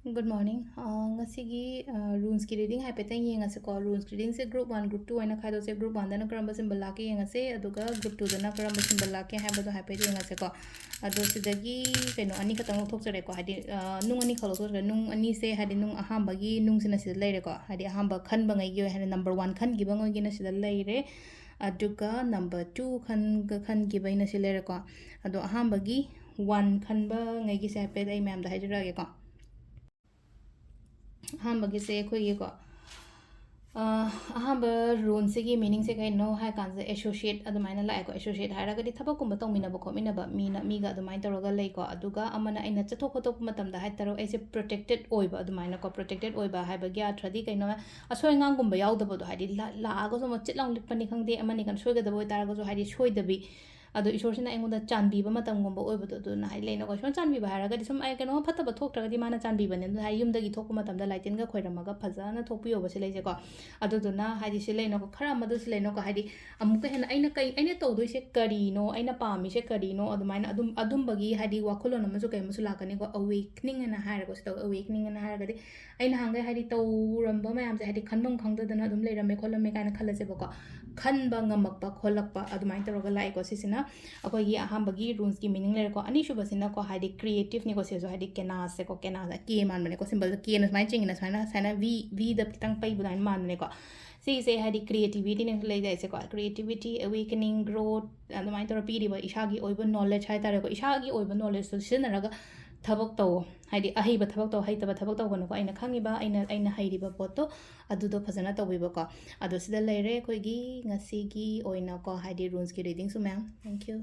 Good morning. Ngasigi runes ki reading haipetang yengase ko runes reading se group 1 group 2 aina khaido se group 1 dana karamba symbol laki yengase aduga group 2 dana karamba symbol laki haibado haipet yengase ko ado sidagi keno ani khatang thokjare ko hadi nung ani khalo thokjare nung ani se hadi nung ahamba gi nung sina sida leire ko hadi ahamba khanba ngai gi hadi number 1 khan gi bango gi na sida leire aduga number 2 khan gi baina sida leire ko ado ahamba gi 1 khanba ngai gi se haipet ai ma'am da hajirage ko ahambagi se khoi ko ahamba rune se gi meaning se kai no hai kan se associate adumaina la ko associate haira gadi thaba kumba tongmina ba khomina ba mina mi ga adumain toroga lei ko aduga amana aina chathok khotok matam da hai taro ai se protected oiba adumaina ko protected oiba hai ba gya thadi kai no asoi ngang gumba yaw da ba do hai la ga so ma chitlang likpani khangde amani kan soi ga da boi tar ga so hai soi da bi ado isorsina aingoda chanbiba matam gomba oibodo du na hai leino ko son chanbiba haraga di sum ai kano phattaba thoktraga di mana chanbiba ne hai yumda gi thokku matam da laitin ga khoiramaga phajana thokpiyo ba se leije ko ado du na hai di se leino ko khara madu se leino ko hai di amuka hen aina kai aina tawdoi se kari no aina pami se kari no adumaina adum bagi hai di wakhulon amasu kai musu lakani ko awakening na haraga se awakening na haraga di aina hangai hai di tawramba mayam se hai di khanbam khangda dana adum leirame kholame kaina khalase ba ko khanba ngamakpa kholakpa adumain toroga lai ko sisina अखोई की अहमबगी रून्स की meaning लेर को अनी शुबसिना को Heidi creative नि को सेजो Heidi केनास से को केनास के मान बने को सिंबल के न स्माइ चिंग न स्माइना साइना वी द तंग पै बुदाइन मान बने को सी से हाइडी क्रिएटिविटी ने ले जाय से को क्रिएटिविटी अवेकनिंग ग्रोथ अदुमाइन तोर पीरिबो इशागी ओइबो नॉलेज हाइ तारे को इशागी ओइबो नॉलेज तो सिनरगा थबक तो हाइडी अहिबा थबक तो हाइतबा थबक तो गनो को आइना खंगिबा आइना हाइरिबा पोतो अदुदो फजना तौबिबो को अदु सिदा लेरे खोइगी ngasi gi oina ko haidi runes ki reading su ma'am thank you